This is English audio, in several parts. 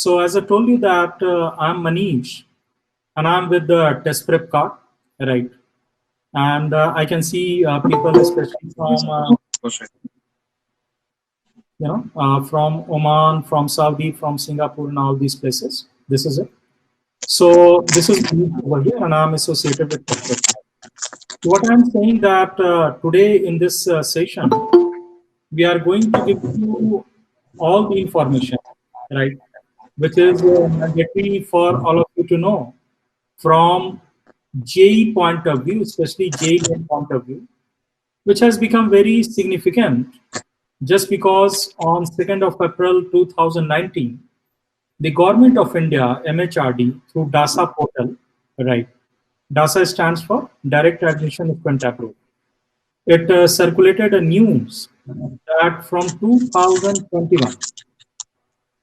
So as I told you that I'm Manish and I'm with the test prep card, right? And I can see people, especially from from Oman, from Saudi, from Singapore, and all these places. This is it. So this is me over here, and I'm associated with test prep. What I'm saying that today in this session, we are going to give you all the information, right? Which is mandatory for all of you to know from JEE point of view, especially JEE point of view, which has become very significant just because on 2nd of April 2019, the Government of India, MHRD, through DASA portal, right? DASA stands for Direct Admission Student Approval. It circulated a news that from 2021,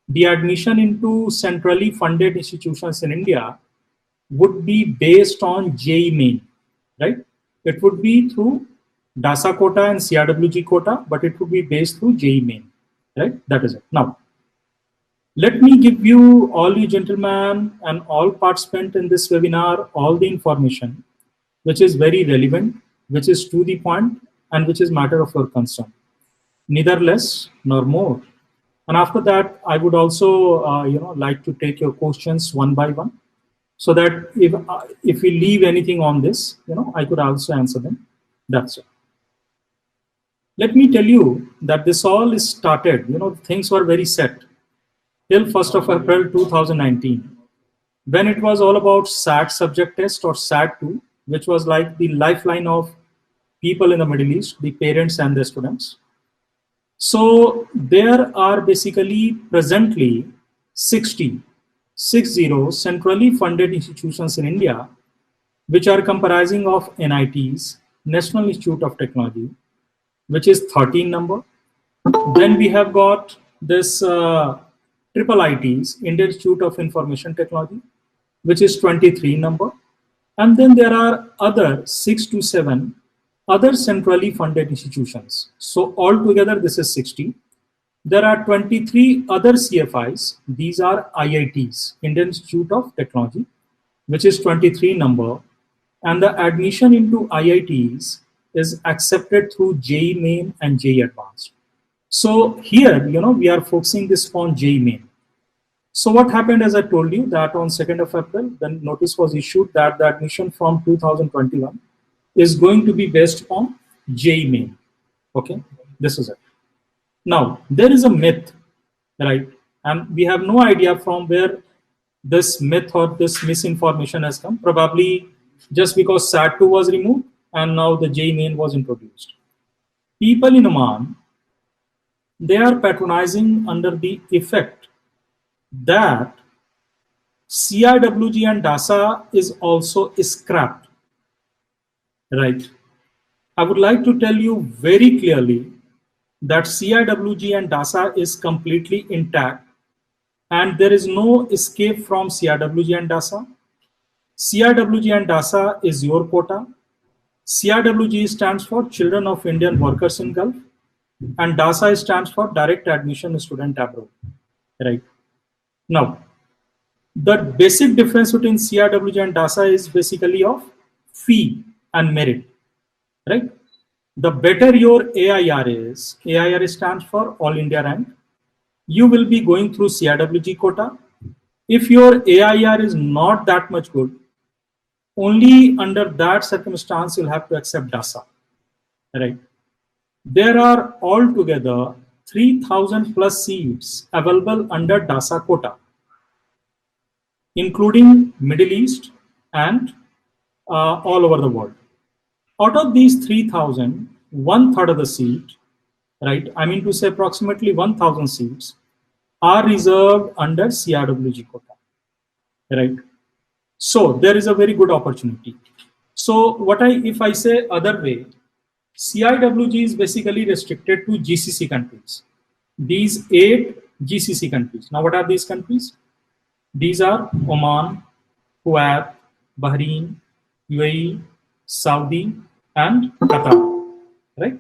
the admission into centrally funded institutions in India would be based on JEE main, right? It would be through DASA quota and CRWG quota, but it would be based through JEE main, right? That is it. Now, let me give you, all you gentlemen and all participants in this webinar, all the information which is very relevant, which is to the point, and which is matter of your concern. Neither less nor more. And after that, I would also, like to take your questions one by one, so that if we leave anything on this, I could also answer them. That's it. Let me tell you that this all is started. Things were very set till 1st of April 2019, when it was all about SAT subject test or SAT 2, which was like the lifeline of people in the Middle East, the parents and the students. So there are basically presently 60 centrally funded institutions in India, which are comprising of NITs, National Institute of Technology, which is 13 number. Then we have got this triple ITs, Indian Institute of Information Technology, which is 23 number. And then there are other 6 to 7 other centrally funded institutions. So altogether, this is 60. There are 23 other CFIs. These are IITs, Indian Institute of Technology, which is 23 number. And the admission into IITs is accepted through JEE Main and JEE Advanced. So here, we are focusing this on JEE Main. So what happened, as I told you, that on 2nd of April, then notice was issued that the admission from 2021 is going to be based on JEE Main. Okay, this is it. Now, there is a myth, right? And we have no idea from where this myth or this misinformation has come. Probably just because SAT 2 was removed and now the JEE Main was introduced. People in Oman, they are patronizing under the effect that CRWG and DASA is also scrapped, right? I would like to tell you very clearly that CRWG and DASA is completely intact and there is no escape from CRWG and DASA. CRWG and DASA is your quota. CRWG stands for Children of Indian Workers in Gulf and DASA stands for Direct Admission Student Abroad, right? Now, the basic difference between CRWG and DASA is basically of fee and merit, right? The better your AIR is, AIR stands for All India Rank, you will be going through CRWG quota. If your AIR is not that much good, only under that circumstance you'll have to accept DASA, right? There are altogether 3,000 plus seats available under DASA quota, including Middle East and all over the world. Out of these 3,000, 1/3 of the seat, right? I mean to say approximately 1,000 seats are reserved under CRWG quota, right? So there is a very good opportunity. So if I say other way, CRWG is basically restricted to GCC countries. These 8 GCC countries. Now what are these countries? These are Oman, Kuwait, Bahrain, UAE, Saudi, and Qatar, right?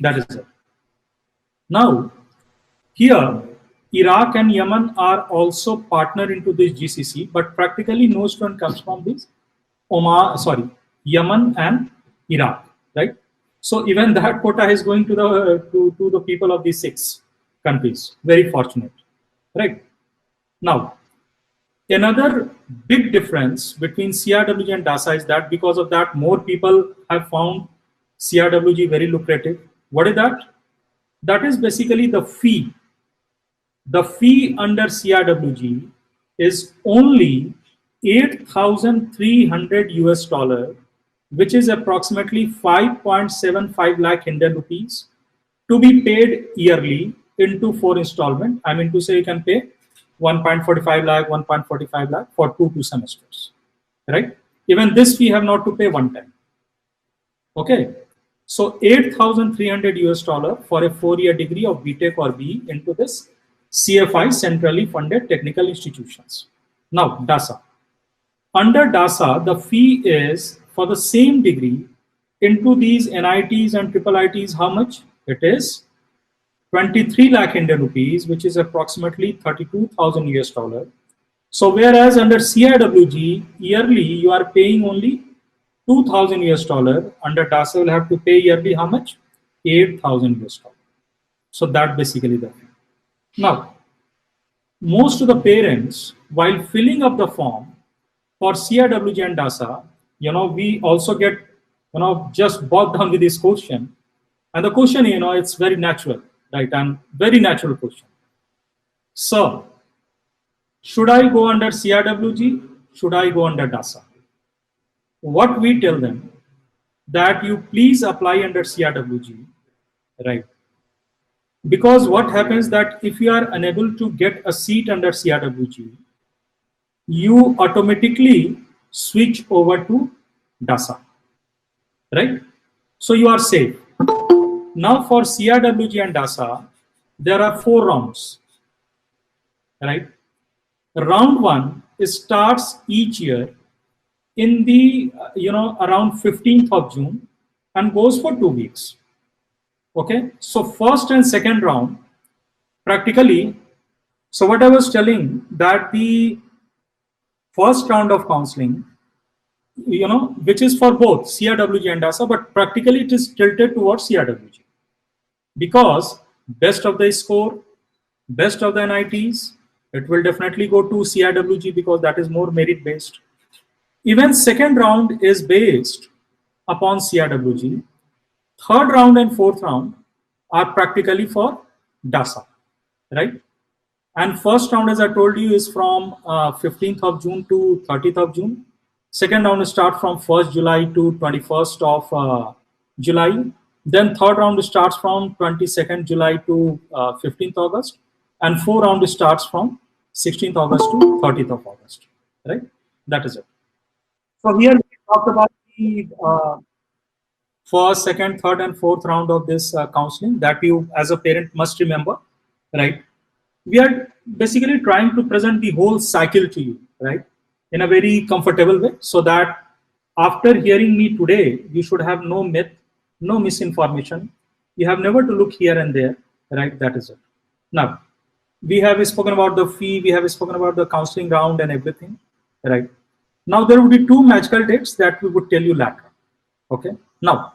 That is it. Now, here, Iraq and Yemen are also partner into this GCC, but practically no student comes from this Yemen and Iraq, right? So even that quota is going to the people of these 6 countries. Very fortunate, right? Now, another big difference between CRWG and DASA is that because of that, more people have found CRWG very lucrative. What is that? That is basically the fee. The fee under CRWG is only 8,300 US dollar, which is approximately 5.75 lakh Indian rupees, to be paid yearly into 4 installment. I mean to say you can pay 1.45 lakh, 1.45 lakh for 2 semesters, right? Even this we have not to pay one time. Okay, so 8,300 US dollar for a 4-year degree of BTech or BE into this CFI, centrally funded technical institutions. Now, DASA. Under DASA, the fee is for the same degree into these NITs and triple ITs. How much? It is 23 lakh Indian rupees, which is approximately 32,000 US dollar. So whereas under CIWG, yearly you are paying only 2,000 US dollar, under DASA will have to pay yearly how much? 8,000 US dollar. So that basically the fee. Now, most of the parents, while filling up the form for CIWG and DASA, we also get, just bogged down with this question. And the question, it's very natural, right? And very natural question. So, should I go under CIWG? Should I go under DASA? What we tell them, that you please apply under CIWG, right? Because what happens that if you are unable to get a seat under CRWG, you automatically switch over to DASA, right? So you are safe. Now for CRWG and DASA, there are 4 rounds, right? Round 1 starts each year in the, around 15th of June and goes for 2 weeks. Okay, so first and second round, practically, so what I was telling, that the first round of counseling, which is for both CRWG and DASA, but practically it is tilted towards CRWG. Because best of the score, best of the NITs, it will definitely go to CRWG because that is more merit based. Even second round is based upon CRWG. Third round and fourth round are practically for DASA, right? And first round, as I told you, is from 15th of June to 30th of June. Second round starts from 1st July to 21st of July. Then third round starts from 22nd July to 15th August. And fourth round starts from 16th August to 30th of August, right? That is it. So here we talked about the first, second, third, and fourth round of this counseling that you as a parent must remember, right? We are basically trying to present the whole cycle to you, right? In a very comfortable way, so that after hearing me today, you should have no myth, no misinformation. You have never to look here and there, right? That is it. Now, we have spoken about the fee, we have spoken about the counseling round and everything, right? Now there would be 2 magical dates that we would tell you later. Okay. Now,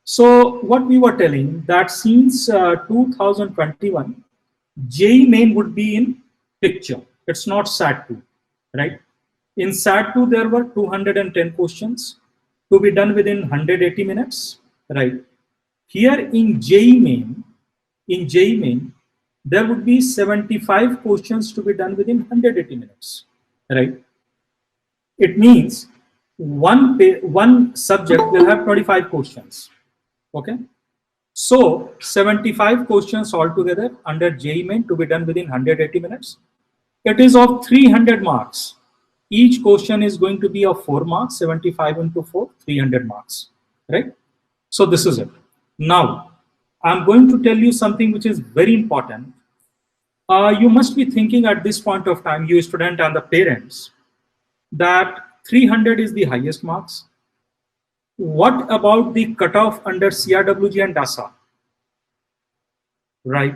so what we were telling, that since 2021, JEE Main would be in picture. It's not SAT2, right? In SAT2, there were 210 questions to be done within 180 minutes, right? Here in JEE Main, there would be 75 questions to be done within 180 minutes, right? It means one subject will have 25 questions, okay? So 75 questions altogether under JEE Main to be done within 180 minutes. It is of 300 marks. Each question is going to be of 4 marks, 75 into 4, 300 marks, right? So this is it. Now, I'm going to tell you something which is very important. You must be thinking at this point of time, you student and the parents, that 300 is the highest marks. What about the cutoff under CRWG and DASA? Right.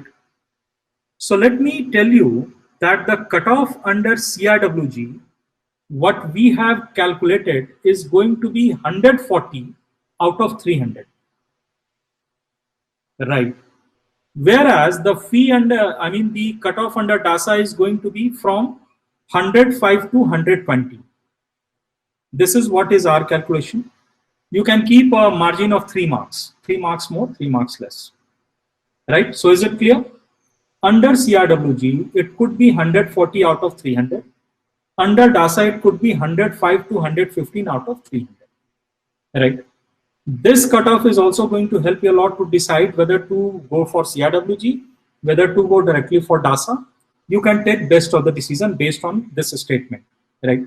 So let me tell you that the cutoff under CRWG, what we have calculated is going to be 140 out of 300. Right. Whereas the fee under, the cutoff under DASA is going to be from 105 to 120. This is what is our calculation. You can keep a margin of 3 marks. 3 marks more, 3 marks less. Right. So is it clear? Under CRWG, it could be 140 out of 300. Under DASA, it could be 105 to 115 out of 300. Right. This cutoff is also going to help you a lot to decide whether to go for CRWG, whether to go directly for DASA. You can take best of the decision based on this statement, right?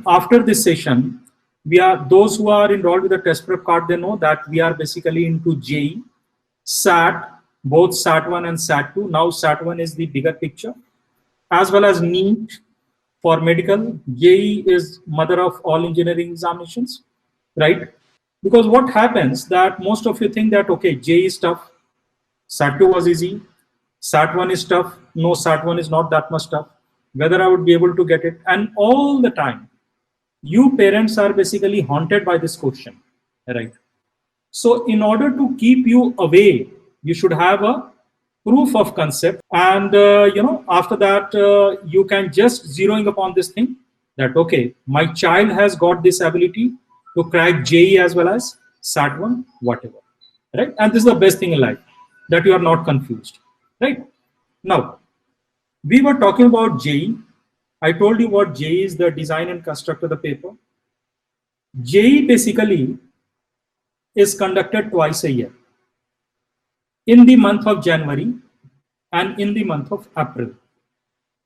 After this session, those who are enrolled with the test prep card, they know that we are basically into JEE, SAT, both SAT1 and SAT2. Now SAT1 is the bigger picture, as well as NEET for medical. JEE is mother of all engineering examinations, right? Because what happens that most of you think that, okay, JEE is tough, SAT2 was easy, SAT1 is tough, no, SAT1 is not that much tough, whether I would be able to get it. And all the time, you parents are basically haunted by this question, right? So in order to keep you away, you should have a proof of concept. And, after that, you can just zeroing upon this thing that, okay, my child has got this ability to crack JEE as well as SAT1, whatever, right? And this is the best thing in life, that you are not confused, right? Now, we were talking about JEE. I told you what JEE is, the design and construct of the paper. JEE basically is conducted twice a year, in the month of January and in the month of April,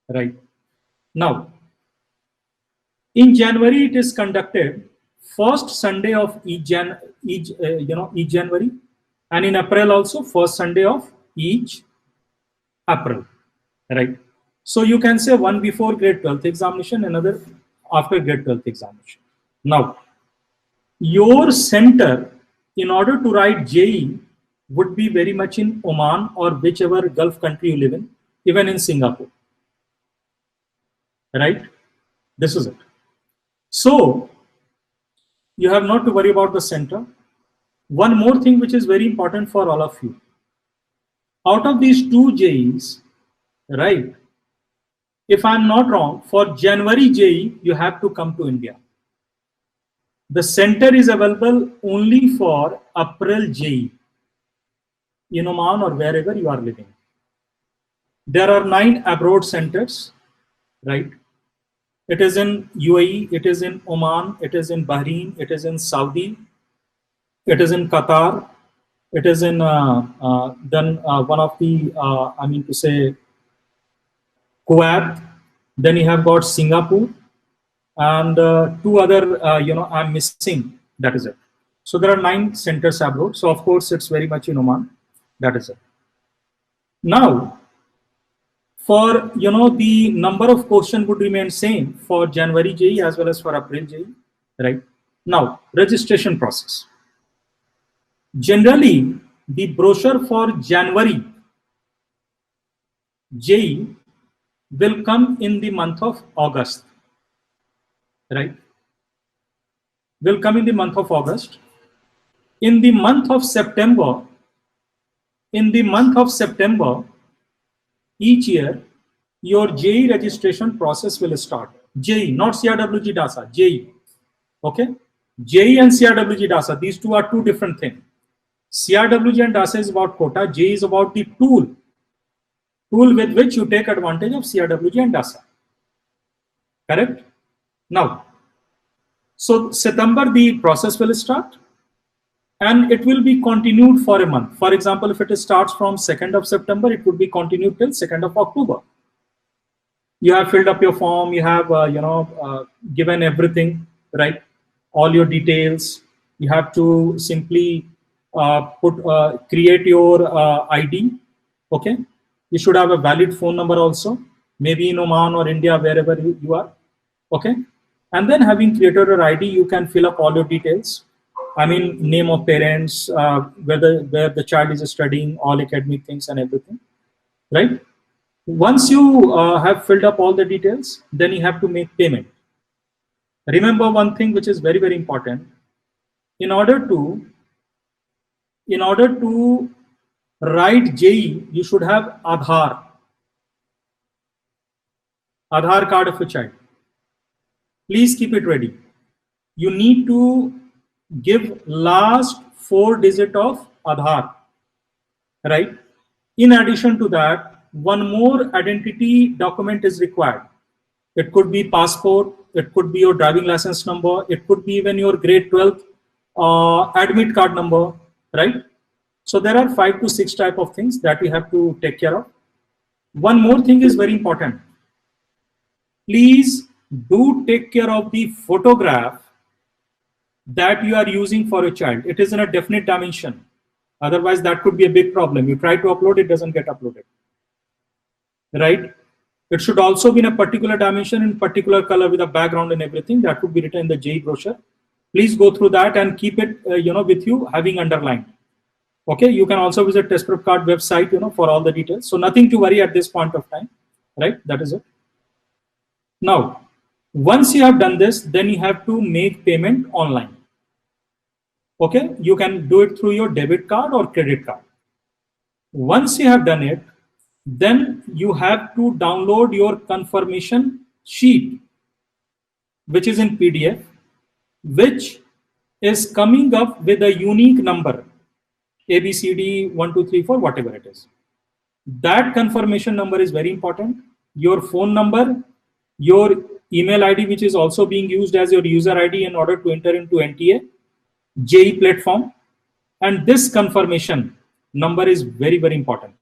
right? Now, in January, it is conducted first Sunday of each January, and in April also first Sunday of each April, right? So you can say one before grade 12th examination, another after grade 12th examination. Now, your center, in order to write JEE, would be very much in Oman or whichever Gulf country you live in, even in Singapore, right? This is it. So you have not to worry about the center. One more thing which is very important for all of you. Out of these 2 JEEs, right, if I'm not wrong, for January JEE, you have to come to India. The center is available only for April JEE in Oman or wherever you are living. There are 9 abroad centers, right? It is in UAE, it is in Oman, it is in Bahrain, it is in Saudi, it is in Qatar, it is in one of the, Kuwait. Then you have got Singapore, and 2 other, I'm missing. That is it. So there are 9 centers abroad. So of course, it's very much in Oman. That is it. Now, for the number of questions would remain same for January JEE as well as for April JEE, right? Now, registration process. Generally, the brochure for January JEE will come in the month of August, right? Will come in the month of August. In the month of September, each year, your JEE registration process will start. JEE, not CRWG DASA, JEE. Okay? JEE and CRWG DASA, these 2 are 2 different things. CRWG and DASA is about quota, JEE is about the tool with which you take advantage of CRWG and DASA. Correct? Now, so September, the process will start. And it will be continued for a month. For example, if it starts from 2nd of September, it would be continued till 2nd of October. You have filled up your form, you have given everything, right? All your details. You have to simply create your ID. Okay. You should have a valid phone number also, maybe in Oman or India, wherever you are. Okay. And then having created your ID, you can fill up all your details. Name of parents, where the child is studying, all academic things and everything, right? Once you have filled up all the details, then you have to make payment. Remember one thing which is very, very important. In order to write JEE, you should have Aadhaar card of a child. Please keep it ready. You need to give last 4 digits of Aadhaar, right? In addition to that, one more identity document is required. It could be passport, it could be your driving license number, it could be even your grade 12th admit card number, right? So there are 5 to 6 type of things that we have to take care of. One more thing is very important. Please do take care of the photograph that you are using for a child. It is in a definite dimension. Otherwise, that could be a big problem. You try to upload, it doesn't get uploaded, right? It should also be in a particular dimension, in particular color with a background and everything. That would be written in the JEE brochure. Please go through that and keep it, with you having underlined. Okay, you can also visit Test Prep Card website, for all the details. So nothing to worry at this point of time, right? That is it. Now, once you have done this, then you have to make payment online. Okay, you can do it through your debit card or credit card. Once you have done it, then you have to download your confirmation sheet, which is in PDF, which is coming up with a unique number, ABCD 1 2 3 4, whatever it is. That confirmation number is very important. Your phone number, your email ID, which is also being used as your user ID in order to enter into NTA, JEE platform, and this confirmation number is very, very important.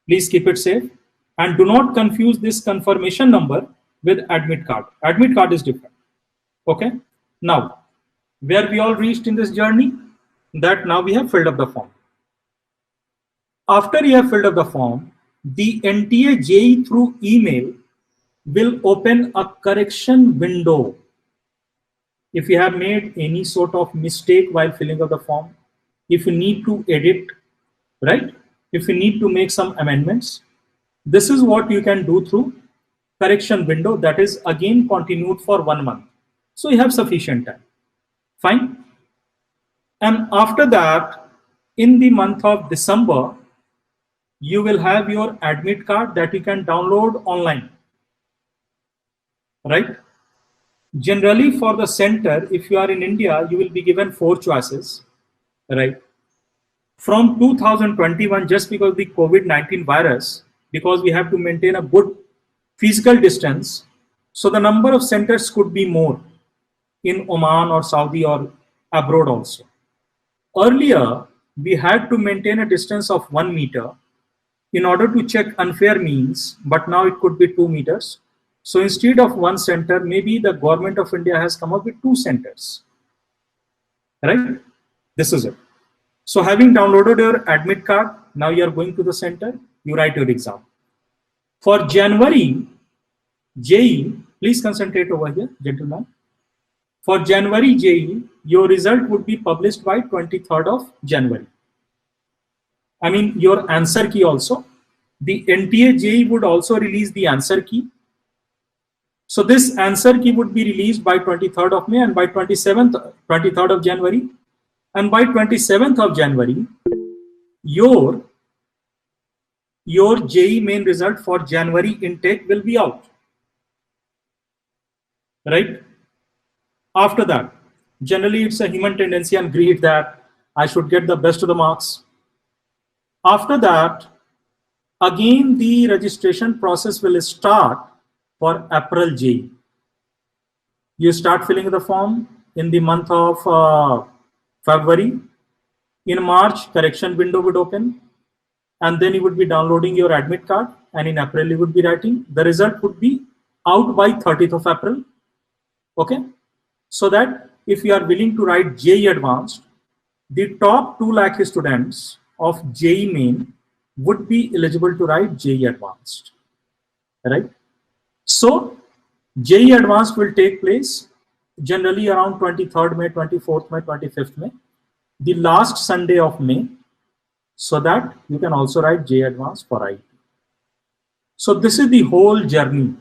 Please keep it safe and do not confuse this confirmation number with admit card. Admit card is different. Okay. Now, where we all reached in this journey, that now we have filled up the form. After you have filled up the form, the NTA JEE through email will open a correction window. If you have made any sort of mistake while filling up the form, if you need to edit, right? If you need to make some amendments, this is what you can do through correction window, that is again continued for 1 month. So you have sufficient time. Fine. And after that, in the month of December, you will have your admit card that you can download online, right? Generally for the center, if you are in India, you will be given 4 choices, right? From 2021, just because the COVID-19 virus, because we have to maintain a good physical distance, so the number of centers could be more in Oman or Saudi or abroad also. Earlier, we had to maintain a distance of 1 meter in order to check unfair means, but now it could be 2 meters. So instead of 1 center, maybe the government of India has come up with 2 centers, right? This is it. So having downloaded your admit card, now you are going to the center, you write your exam. For January, JEE, please concentrate over here, gentlemen. For January JEE, your result would be published by 23rd of January. I mean, your answer key also. The NTA JEE would also release the answer key. So this answer key would be released by 23rd of May and by 23rd of January. And by 27th of January, your JEE main result for January intake will be out, right? After that, generally it's a human tendency and greed that I should get the best of the marks. After that, again the registration process will start for April JEE. You start filling the form in the month of February. In March, correction window would open, and then you would be downloading your admit card, and in April you would be writing. The result would be out by 30th of April. Okay, so that if you are willing to write JEE Advanced, the top 2 lakh students of JEE Main would be eligible to write JEE Advanced, right? So JEE Advanced will take place generally around 23rd May, 24th May, 25th May, the last Sunday of May, so that you can also write JEE Advanced for IT. So this is the whole journey,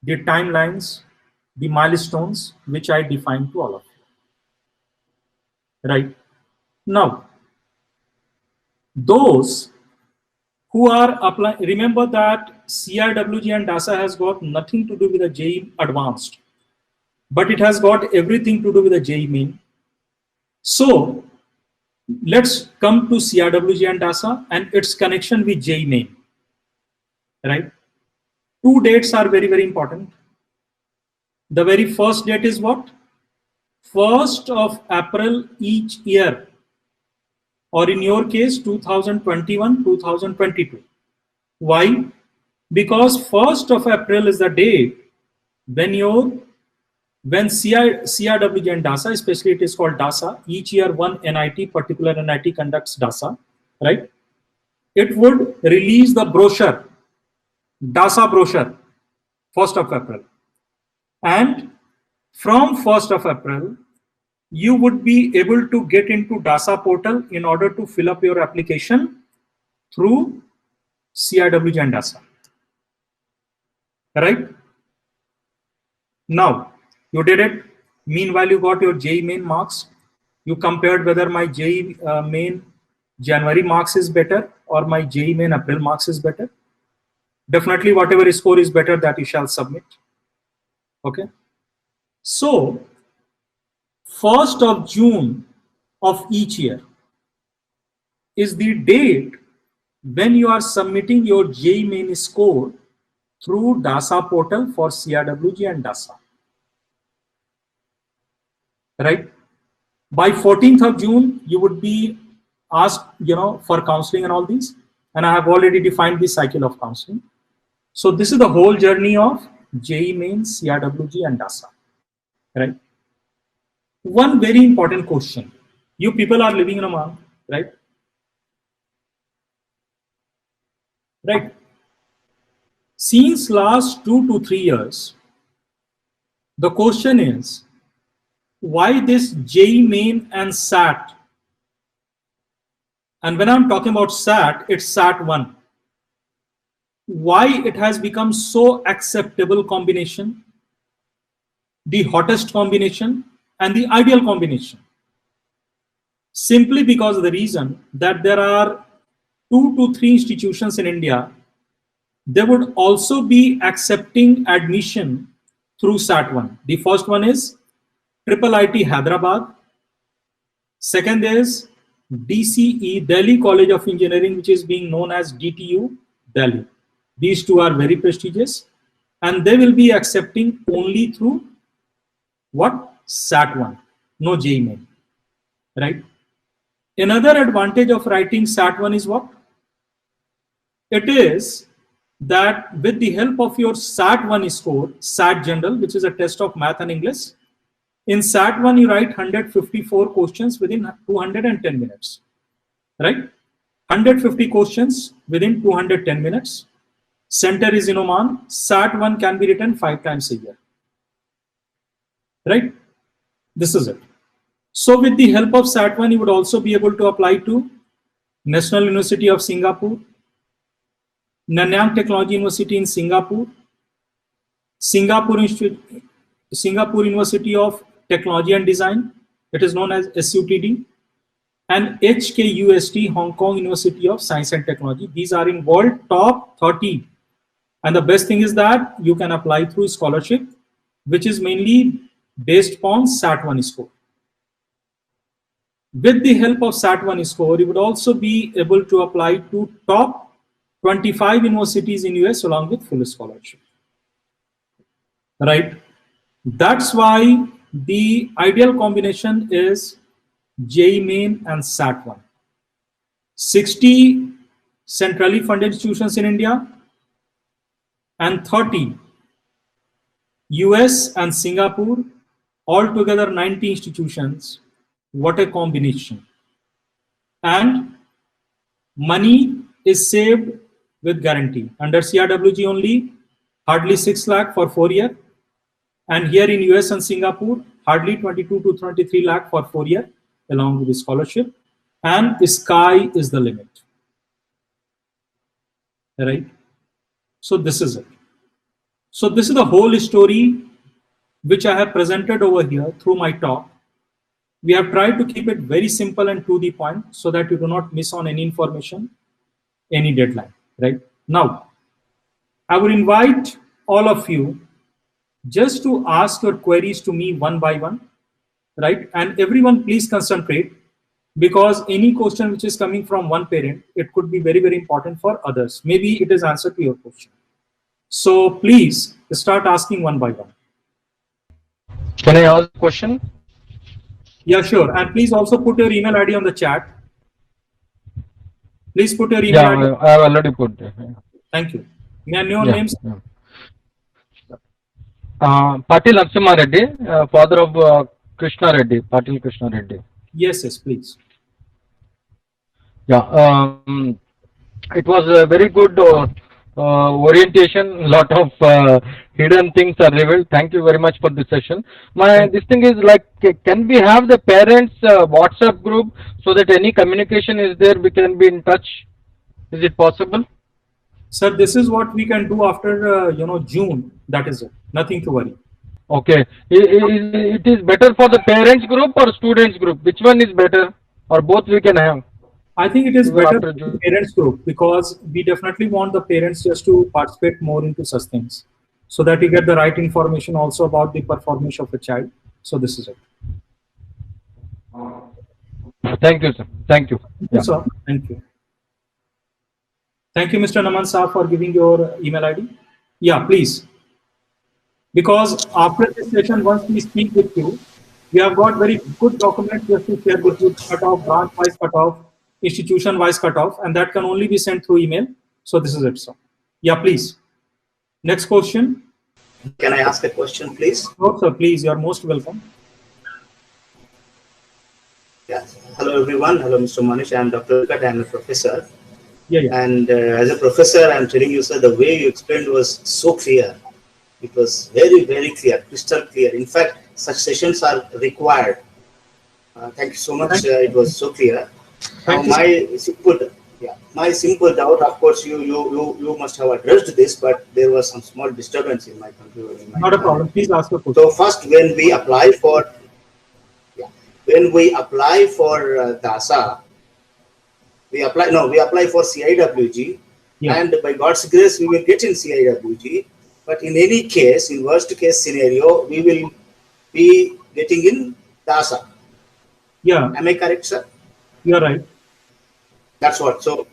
the timelines, the milestones which I defined to all of you. Right? Now, those who are applying, remember that CIWG and DASA has got nothing to do with the JEE Advanced, but it has got everything to do with the JEE Main. So let's come to CIWG and DASA and its connection with JEE Main. Right? Two dates are very, very important. The very first date is what? 1st of April each year, or in your case 2021, 2022. Why? Because 1st of April is the day when CIWG and DASA, especially it is called DASA, each year one NIT, particular NIT conducts DASA, right? It would release the brochure, DASA brochure, 1st of April. And from 1st of April, you would be able to get into DASA portal in order to fill up your application through CIWG and DASA. Right? Now, you did it. Meanwhile, you got your JEE Main marks. You compared whether my JEE Main January marks is better or my JEE Main April marks is better. Definitely, whatever score is better, that you shall submit. Okay. So, 1st of June of each year is the date when you are submitting your JEE Main score through DASA portal for CIWG and DASA. Right? By 14th of June, you would be asked, for counseling and all these. And I have already defined the cycle of counseling. So this is the whole journey of JEE Main, CIWG and DASA. Right? One very important question. You people are living in Oman, right? Right. Since last 2 to 3 years, the question is, why this JEE Main and SAT? And when I'm talking about SAT, it's SAT 1. Why it has become so acceptable combination, the hottest combination, and the ideal combination? Simply because of the reason that there are 2 to 3 institutions in India, they would also be accepting admission through SAT 1. The first one is IIIT Hyderabad. Second is DCE, Delhi College of Engineering, which is being known as DTU, Delhi. These two are very prestigious, and they will be accepting only through what? SAT 1, no JEE Main, right? Another advantage of writing SAT 1 is what? It is that with the help of your SAT 1 score, SAT General, which is a test of math and English, in SAT 1 you write 154 questions within 210 minutes, right? 150 questions within 210 minutes. Center is in Oman. SAT 1 can be written 5 times a year, right? This is it. So with the help of SAT 1, you would also be able to apply to National University of Singapore, Nanyang Technology University in Singapore, Singapore University of Technology and Design, it is known as SUTD, and HKUST, Hong Kong University of Science and Technology. These are in world top 30. And the best thing is that you can apply through scholarship, which is mainly based upon SAT 1 score. With the help of SAT 1 score, you would also be able to apply to top 25 universities in US along with full scholarship. Right? That's why the ideal combination is JEE Main and SAT 1. 60 centrally funded institutions in India and 30 US and Singapore, altogether 90 institutions. What a combination. And money is saved with guarantee. Under CIWG only, hardly 6 lakh for 4 years. And here in US and Singapore, hardly 22 to 23 lakh for 4 years, along with the scholarship. And the sky is the limit. Right? So this is it. So this is the whole story which I have presented over here through my talk. We have tried to keep it very simple and to the point so that you do not miss on any information, any deadline, right? Now, I would invite all of you just to ask your queries to me one by one, right? And everyone please concentrate, because any question which is coming from one parent, it could be very, very important for others. Maybe it is answer to your question. So please start asking one by one. Can I ask a question? Yeah, sure. And please also put your email ID on the chat. Please put your email ID. Yeah, I have already put it. Thank you. May I know your names? Yeah. Patil Narasimha Reddy, father of Krishna Reddy, Patil Krishna Reddy. Yes, yes, please. Yeah, it was a very good orientation. Lot of hidden things are revealed. Thank you very much for this session. This thing is like, can we have the parents WhatsApp group so that any communication is there, we can be in touch? Is it possible? Sir, this is what we can do after June. That is it. Nothing to worry. Okay. It is better for the parents group or students group? Which one is better? Or both we can have? I think it is better for the parents group, because we definitely want the parents just to participate more into such things, so that you get the right information also about the performance of a child. So this is it. Thank you, sir. Thank you. Thank you, sir. Thank you. Thank you, Mr. Naman Saab, for giving your email ID. Yeah, please. Because after this session, once we speak with you, we have got very good documents just to share with you, cutoff, branch-wise cutoff, institution-wise cutoff, and that can only be sent through email. So this is it, sir. Yeah, please. Next question. Can I ask a question, please? Oh, sir, please. You are most welcome. Yes. Hello, everyone. Hello, Mr. Manish. I am Dr. Vikat. I am a professor. Yeah. And as a professor, I am telling you, sir, the way you explained was so clear. It was very, very clear, crystal clear. In fact, such sessions are required. Thank you so much. It was so clear. My simple doubt, of course, you must have addressed this, but there was some small disturbance in my computer. Not a problem. Please ask a question. So first, when we apply for DASA, we apply for CIWG, and by God's grace, we will get in CIWG. But in any case, in worst case scenario, we will be getting in DASA. Yeah. Am I correct, sir? You are right. That's what. So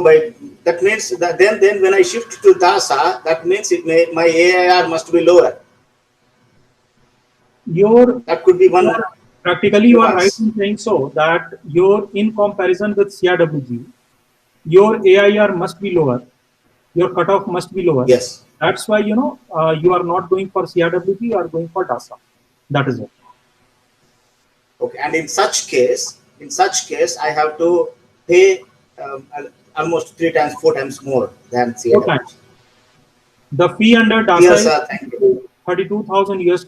by that means that then when I shift to DASA, that means my AIR must be lower. That could be one. Practically, you are right in saying so, that in comparison with CIWG, your AIR must be lower, your cutoff must be lower. Yes. That's why you are not going for CIWG, you are going for DASA. That is it. Okay, and in such case, I have to pay almost 3 times, 4 times more than CIWG. 4 times. The fee under DASA is $32,000 US.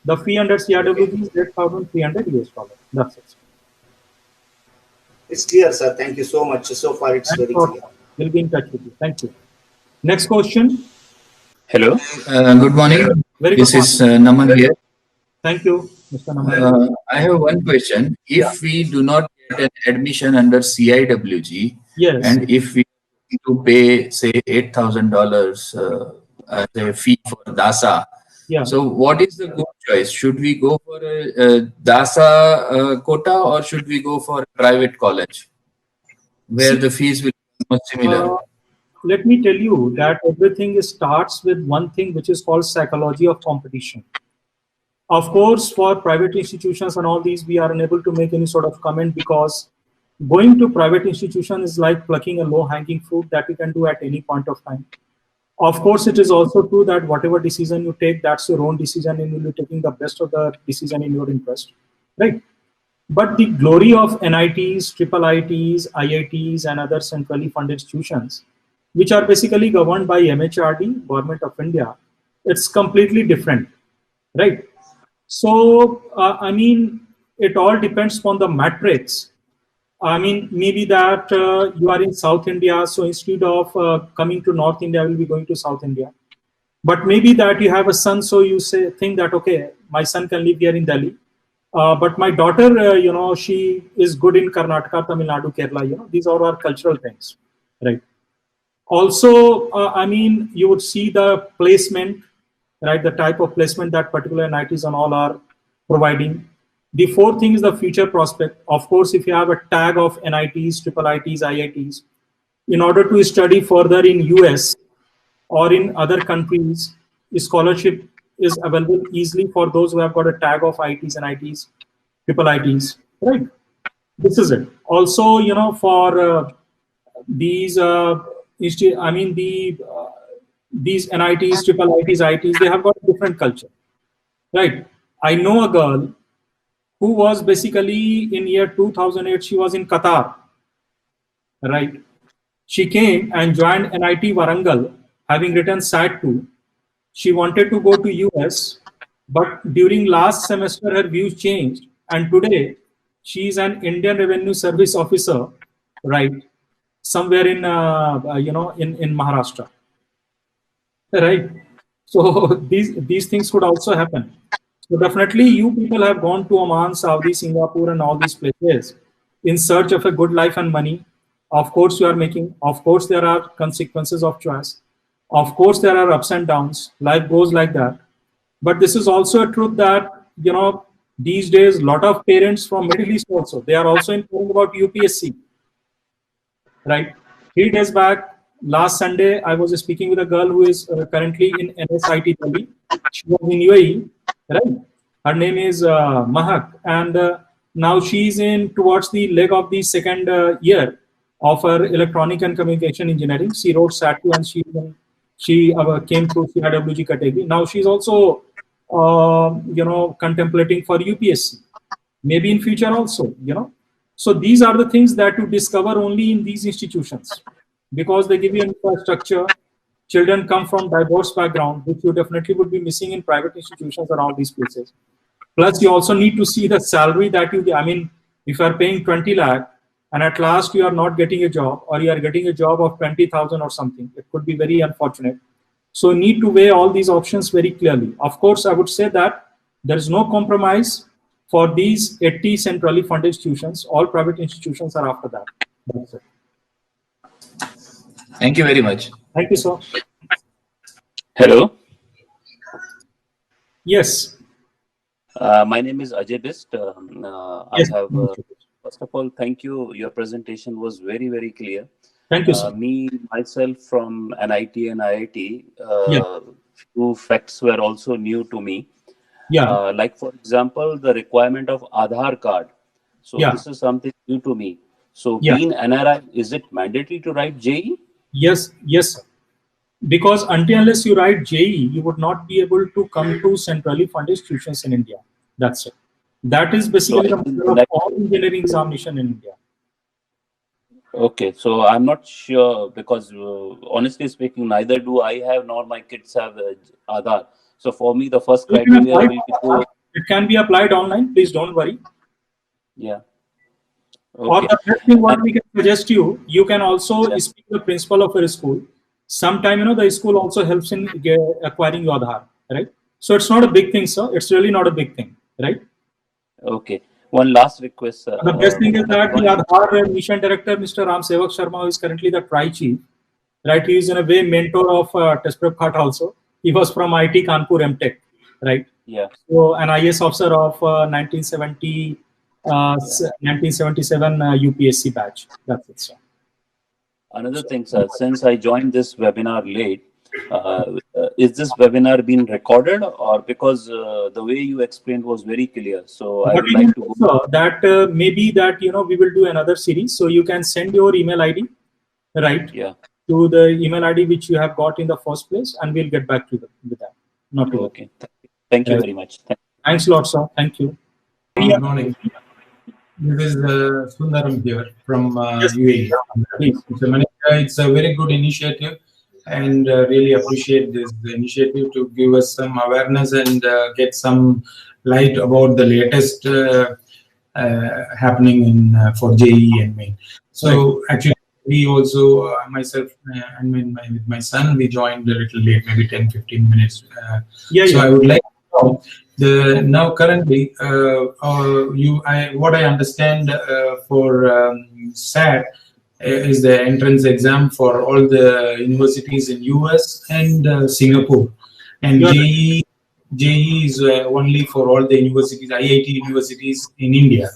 The fee under CIWG is $8,300 US. That's it. It's clear, sir. Thank you so much. So far, it's very clear. We'll be in touch with you. Thank you. Next question. Hello. Good morning. This is Naman here. Thank you, Mr. Naman. I have one question. If we do not get an admission under CIWG, yes, and if we need to pay, say, $8,000 as a fee for DASA, so what is the good choice? Should we go for a DASA quota, or should we go for a private college where the fees will be much similar? Let me tell you that everything starts with one thing which is called psychology of competition. Of course, for private institutions and all these, we are unable to make any sort of comment, because going to private institution is like plucking a low-hanging fruit that you can do at any point of time. Of course, it is also true that whatever decision you take, that's your own decision, and you'll be taking the best of the decision in your interest, right? But the glory of NITs, IIITs, IITs, and other centrally funded institutions, which are basically governed by MHRD, Government of India, it's completely different, right? So, I mean, it all depends upon the matrix I mean, maybe that you are in South India, so instead of coming to North India, I will be going to South India. But maybe that you have a son, so you think that, okay, my son can live here in Delhi. But my daughter, she is good in Karnataka, Tamil Nadu, Kerala. These are our cultural things, right? Also, I mean, you would see the placement, right? The type of placement that particular NITs and all are providing. The fourth thing is the future prospect. Of course, if you have a tag of NITs, triple ITs, IITs, in order to study further in US or in other countries, scholarship is available easily for those who have got a tag of ITs and ITs, triple ITs, right? This is it. Also, for these, these NITs, triple ITs, ITs, they have got a different culture, right? I know a girl who was basically in year 2008, she was in Qatar, right? She came and joined NIT Warangal, having written SAT 2. She wanted to go to US, but during last semester, her views changed. And today, she is an Indian Revenue Service officer, right? Somewhere in, in Maharashtra, right? So these things could also happen. So definitely you people have gone to Oman, Saudi, Singapore, and all these places in search of a good life and money. Of course, of course, there are consequences of choice. Of course, there are ups and downs. Life goes like that. But this is also a truth that, these days, a lot of parents from Middle East also, they are also inquiring about UPSC, right? 3 days back, last Sunday, I was speaking with a girl who is currently in NSIT Delhi. She was in UAE, right? Her name is Mahak, and now she's in towards the leg of the second year of her electronic and communication engineering. She wrote SAT 2 and she came through CIWG category. Now she's also, contemplating for UPSC, maybe in future also, So these are the things that you discover only in these institutions because they give you infrastructure. Children come from diverse background, which you definitely would be missing in private institutions around these places. Plus, you also need to see the salary that you, I mean, if you are paying 20 lakh and at last you are not getting a job or you are getting a job of 20,000 or something, it could be very unfortunate. So you need to weigh all these options very clearly. Of course, I would say that there is no compromise for these 80 centrally funded institutions. All private institutions are after that. That's it. Thank you very much. Thank you, sir. Hello. Yes. My name is Ajay Bist. Yes. I have, first of all, thank you. Your presentation was very, very clear. Thank you, sir. Me, myself from NIT and IIT, Yeah. few facts were also new to me. Yeah. Like, for example, the requirement of Aadhaar card. So Yeah. this is something new to me. So Yeah. being NRI, is it mandatory to write JEE? Yes, yes, sir. Because until unless you write JEE, you would not be able to come to centrally funded institutions in India. That's it. That is basically So the model of all engineering examination in India. Okay, so I'm not sure because honestly speaking, neither do I have nor my kids have Aadhaar. So for me, the first criteria will be to, it can be applied online. Please don't worry. yeah. Or Okay. the best thing what we can suggest you can also speak to the principal of your school. Sometime the school also helps in acquiring your Aadhaar, right? So it's not a big thing, sir. It's really not a big thing, right? Okay. One last request. The best thing is that the Aadhaar mission director, Mr. Ram Sevak Sharma, who is currently the TRI chief, right? He is in a way mentor of Test Prep Khat also. He was from IIT Kanpur MTech, right? Yeah. So an IAS officer of 1977 UPSC batch. That's it, sir. Another thing, sir, since I joined this webinar late, is this webinar being recorded or because the way you explained was very clear? So I would like to go that maybe that we will do another series. So you can send your email ID, right? Yeah. To the email ID which you have got in the first place, and we'll get back to you with that. Not okay. Thank you very much. Thanks a lot, sir. Thank you. Good morning. This is Sundaram here from UAE. It's a very good initiative, and really appreciate this initiative to give us some awareness and get some light about the latest happening in for JEE and main. So actually, we also myself and with my son, we joined a little late, maybe 10-15 minutes. So I would like to know now currently what I understand for SAT is the entrance exam for all the universities in US and Singapore, and JEE is only for all the universities, IIT universities in India.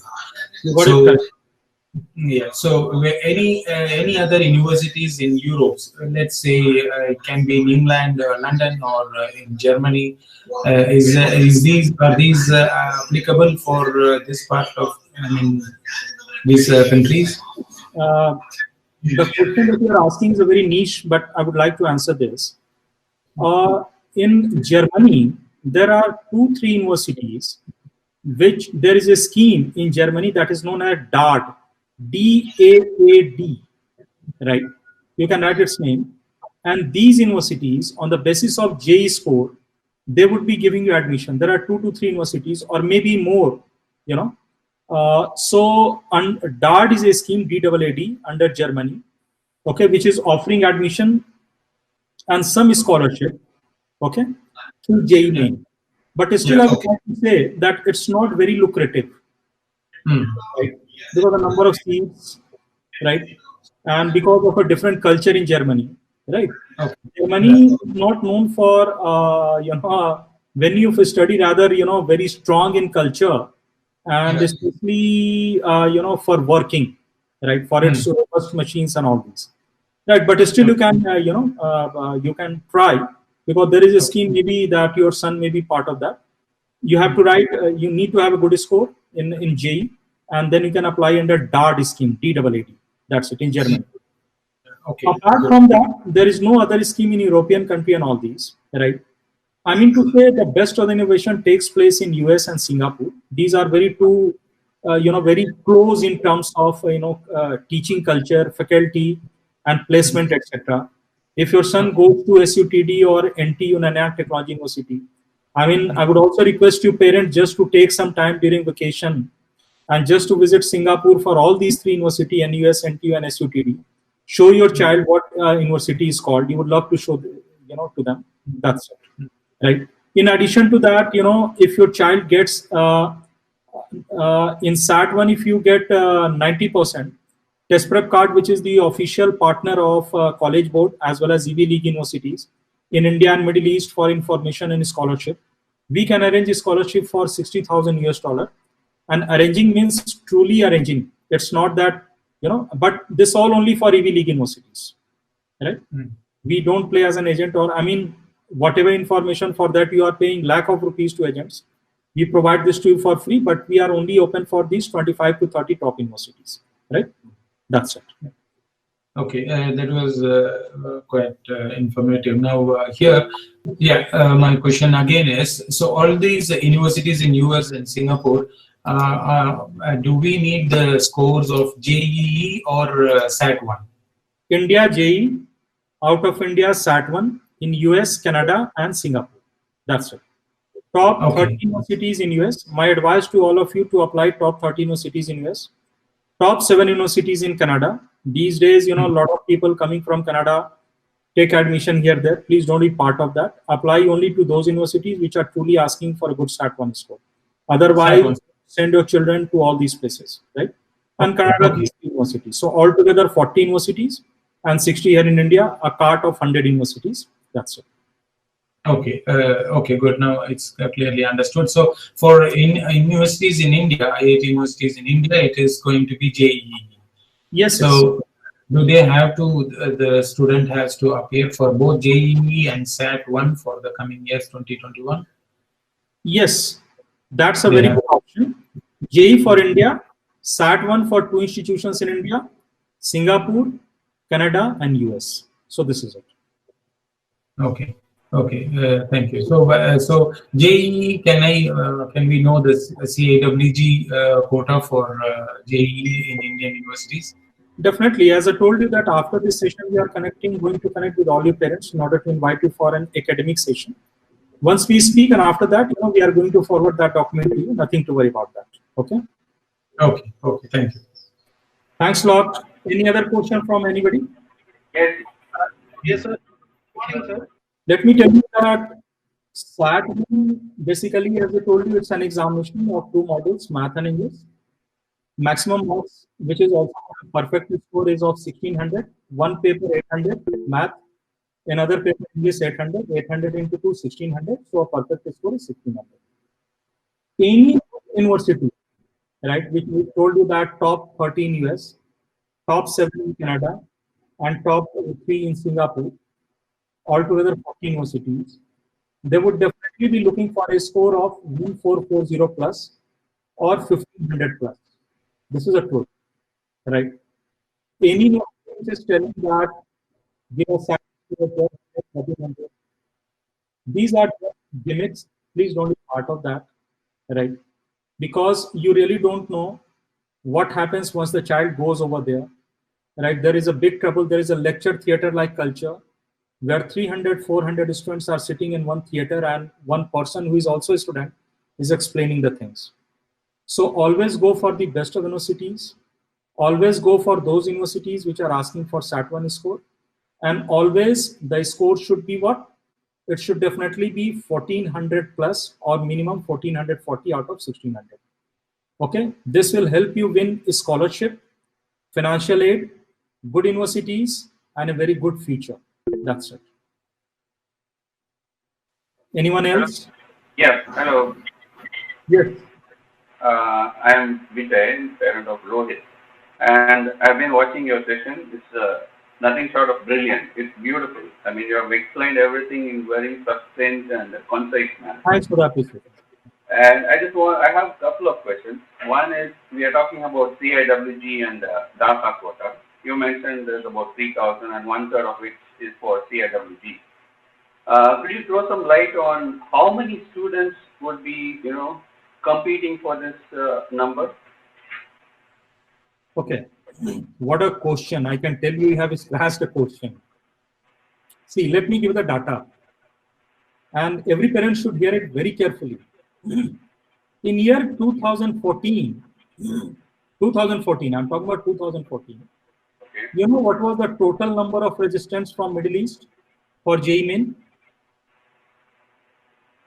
So yeah, so any other universities in Europe, let's say it can be in England, London, or in Germany, are these applicable for this part of these countries? The question that you are asking is a very niche, but I would like to answer this. In Germany, there are 2-3 universities which there is a scheme in Germany that is known as DAAD, D-A-A-D, right? You can write its name. And these universities, on the basis of JEE score, they would be giving you admission. There are 2 to 3 universities, or maybe more, you know. So DAAD is a scheme, DAAD, under Germany, okay, which is offering admission and some scholarship, okay, through JEE main. But still, I would like to say that it's not very lucrative, right? Because of the number of seats, right, and because of a different culture in Germany, right? Germany is not known for venue of study, rather very strong in culture, and especially for working, right, for its robust machines and all these, right? But still, you can you can try, because there is a scheme maybe that your son may be part of that. You have to write. You need to have a good score in JEE, and then you can apply under DAAD scheme, DAAD. That's it in Germany. Okay. Apart from that, there is no other scheme in European country and all these, right? I mean to say the best of the innovation takes place in US and Singapore. These are very very close in terms of teaching culture, faculty, and placement, etc. If your son goes to SUTD or NTU, Nanyang Technology University, I mean, I would also request you parents just to take some time during vacation and just to visit Singapore for all these 3 universities, NUS, NTU, and SUTD. Show your child what university is called. You would love to show to them. That's it, right? In addition to that, if your child gets in SAT1, if you get 90%, Test Prep Card, which is the official partner of College Board as well as Ivy League universities in India and Middle East for information and scholarship, we can arrange a scholarship for $60,000 US. And arranging means truly arranging. It's not that, but this all only for Ivy League universities, right? We don't play as an agent, or I mean, whatever information for that you are paying lakh of rupees to agents. We provide this to you for free, but we are only open for these 25 to 30 top universities, right? That's it. Okay, that was quite informative. Now here, my question again is, so all these universities in US and Singapore, do we need the scores of JEE or SAT1? India JEE, out of India SAT1, in US, Canada, and Singapore. That's it. Top 30 universities in US. My advice to all of you to apply top 30 universities in US. Top 7 universities in Canada. These days, a lot of people coming from Canada take admission here, there. Please don't be part of that. Apply only to those universities which are truly asking for a good SAT1 score. Otherwise, send your children to all these places, right? And Canada, these universities. So altogether 40 universities and 60 here in India, a cart of 100 universities. That's it. Okay. Okay, good. Now it's clearly understood. So for universities in India, IIT universities in India, it is going to be JEE. Yes. So do they have to, the student has to appear for both JEE and SAT1 for the coming years 2021? Yes, that's a very good option. JEE for India, SAT1 for 2 institutions in India, Singapore, Canada, and US. So this is it. Okay. Okay. Thank you. So JEE, can we know the CAWG quota for JEE in Indian universities? Definitely. As I told you that after this session, we are going to connect with all your parents in order to invite you for an academic session. Once we speak, and after that, we are going to forward that document to you. Nothing to worry about that. Okay. Okay. Okay. Thank you. Thanks a lot. Any other question from anybody? Yes. Yes, sir. Morning, sir. Let me tell you that SAT basically, as I told you, it's an examination of two models, math and English. Maximum marks, which is also perfect score, is of 1600. One paper 800 math, another paper English 800. 800 into 2 1600. So a perfect score is 1600. Any university, right, which we told you that top 13 US, top 7 in Canada, and top 3 in Singapore, altogether 14 universities, they would definitely be looking for a score of 1440 plus or 1500 plus. This is a truth, right? Any university is telling that give us 1300. These are gimmicks. Please don't be part of that, right? Because you really don't know what happens once the child goes over there, right? There is a big trouble. There is a lecture theater like culture where 300, 400 students are sitting in one theater and one person who is also a student is explaining the things. So always go for the best of universities. Always go for those universities which are asking for SAT1 score. And always the score should be what? It should definitely be 1400 plus or minimum 1440 out of 1600. Okay, this will help you win a scholarship, financial aid, good universities, and a very good future. That's it. Anyone else? Yes. Hello. Yes. I am Vijay, parent of Rohit, and I've been watching your session. It's nothing short of brilliant. It's beautiful. I mean, you have explained everything in very succinct and concise manner. Thanks for the appreciation. And I have a couple of questions. One is, we are talking about CIWG and DASA quota. You mentioned there's about 3,000 and one-third of which is for CIWG. Could you throw some light on how many students would be, competing for this number? Okay, what a question. I can tell you have asked a question. See, let me give the data. And every parent should hear it very carefully. In year 2014, I'm talking about 2014. Okay. You know what was the total number of registrants from Middle East for JEE Main?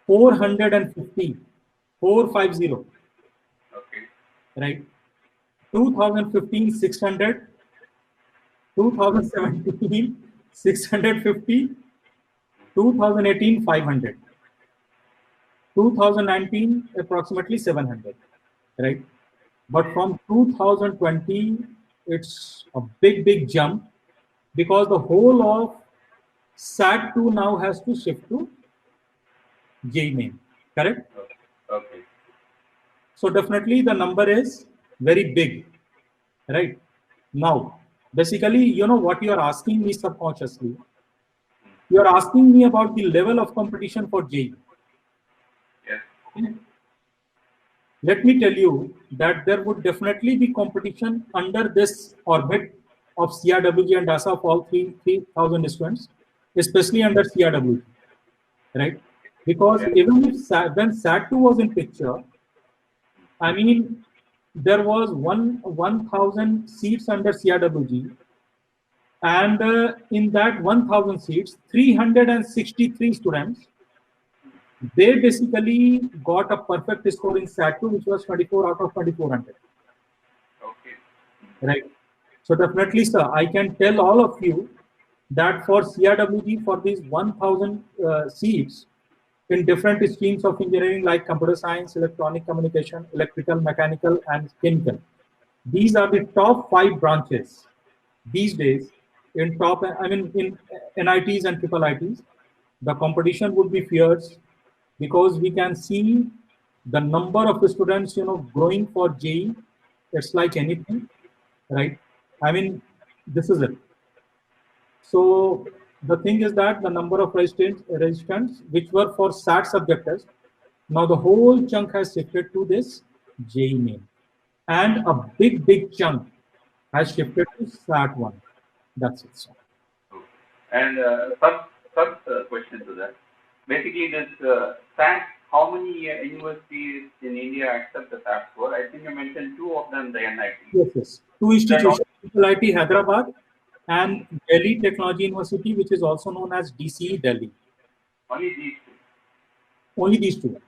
450. 450. Okay. Right? 2015, 600. 2017, 650. 2018, 500. 2019, approximately 700. Right? But from 2020, it's a big jump because the whole of SAT2 now has to shift to JEE Main. Correct? Okay. So definitely the number is very big, right? Now, basically, you know what you are asking me subconsciously. You are asking me about the level of competition for JEE. Yes. Let me tell you that there would definitely be competition under this orbit of CRWG and DASA of all 3,000 students, especially under CRWG, right? Because even if when SAT2 was in picture, I mean, there was 1,000 seats under CRWG, and in that 1,000 seats, 363 students, they basically got a perfect score in SAT2, which was 24 out of 2,400. Okay. Right. So definitely, sir, I can tell all of you that for CRWG, for these 1,000 seats in different streams of engineering like computer science, electronic communication, electrical, mechanical, and chemical, these are the top 5 branches these days in top, I mean, in NITs and triple ITs. The competition would be fierce because we can see the number of students, growing for JEE. It's like anything, right? I mean, this is it. So the thing is that the number of registrants which were for SAT subject test, now the whole chunk has shifted to this JEE Main, and a big chunk has shifted to SAT1. That's it, sir. And sub question to that. Basically, this SAT how many universities in India accept the SAT score? I think you mentioned two of them, the NIT. Yes. Two institutions, IIT Hyderabad and Delhi Technology University, which is also known as DCE Delhi. Only these two? Only these two.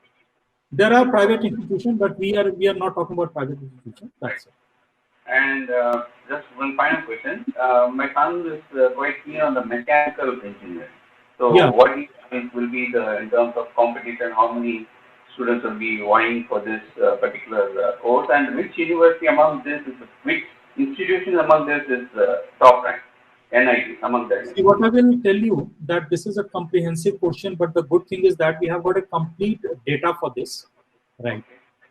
There are private institutions, but we are not talking about private institutions. That's it. And just one final question. My son is quite keen on the mechanical engineering. So what do you think will be in terms of competition, how many students will be vying for this particular course, and which university among this which institution among this is top rank? NIT among them. See, what I will tell you that this is a comprehensive question, but the good thing is that we have got a complete data for this, right?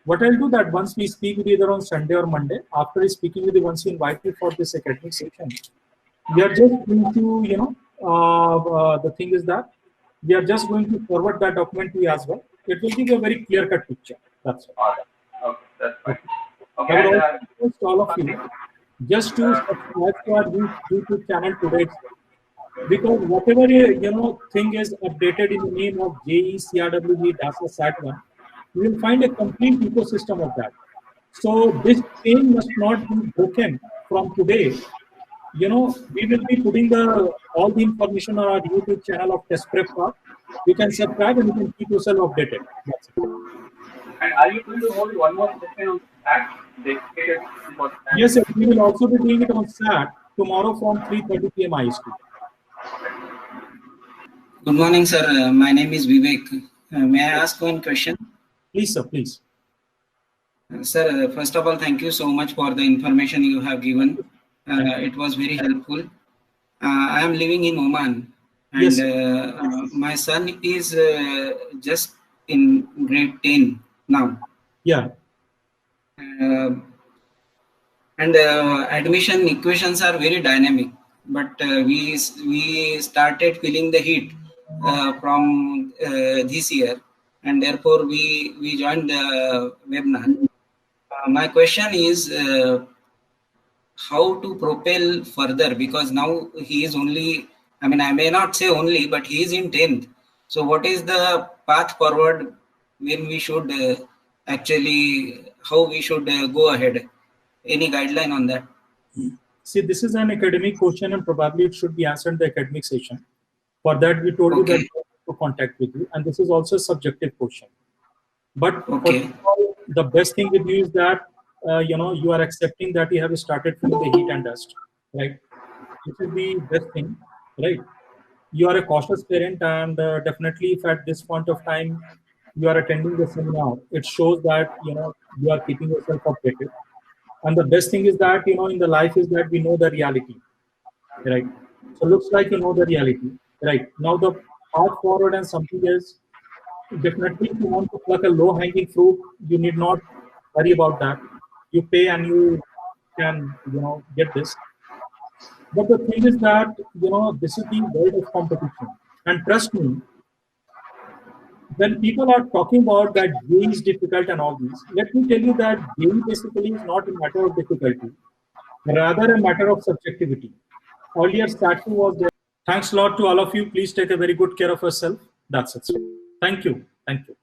What I'll do that once we speak with you either on Sunday or Monday, after speaking with you, once we invite you for this academic session, we are just going to, the thing is that we are just going to forward that document to you as well. It will give you a very clear-cut picture. That's all. All right. Okay, that's fine. Okay. I would also request all of you just to subscribe to our YouTube channel today, because whatever thing is updated in the name of JEE, CRWG, DASA, SAT1, you will find a complete ecosystem of that. So this chain must not be broken from today. We will be putting all the information on our YouTube channel of Test Prep Park. You can subscribe and you can keep yourself updated. That's it. And are you going to hold one more session on SAT? Yes, sir. We will also be doing it on SAT tomorrow from 3:30 p.m. IST. Good morning, sir. My name is Vivek. May I ask one question? Please, sir, please. Sir, first of all, thank you so much for the information you have given. It was very helpful. I am living in Oman, and yes, my son is just in grade 10 now. Yeah. And admission equations are very dynamic, but we started feeling the heat from this year, and therefore we joined the webinar. My question is how to propel further, because now he is only, I may not say only, but he is in 10th. So what is the path forward when we should how we should go ahead? Any guideline on that? See, this is an academic question and probably it should be answered in the academic session. For that, we told you that we have to contact with you, and this is also a subjective question. But the best thing with you is that you are accepting that you have started feeling the heat and dust, right? This is the best thing, right? You are a cautious parent, and definitely if at this point of time you are attending the seminar, it shows that you are keeping yourself updated. And the best thing is that in the life is that we know the reality, right? So looks like you know the reality, right? Now the path forward and something else. Definitely, if you want to pluck a low-hanging fruit, you need not worry about that. You pay and you can get this. But the thing is that this is the world of competition, and trust me, when people are talking about that JEE is difficult and all these, let me tell you that JEE basically is not a matter of difficulty, rather a matter of subjectivity. Earlier, SAT2 was there. Thanks a lot to all of you. Please take a very good care of yourself. That's it. Thank you. Thank you.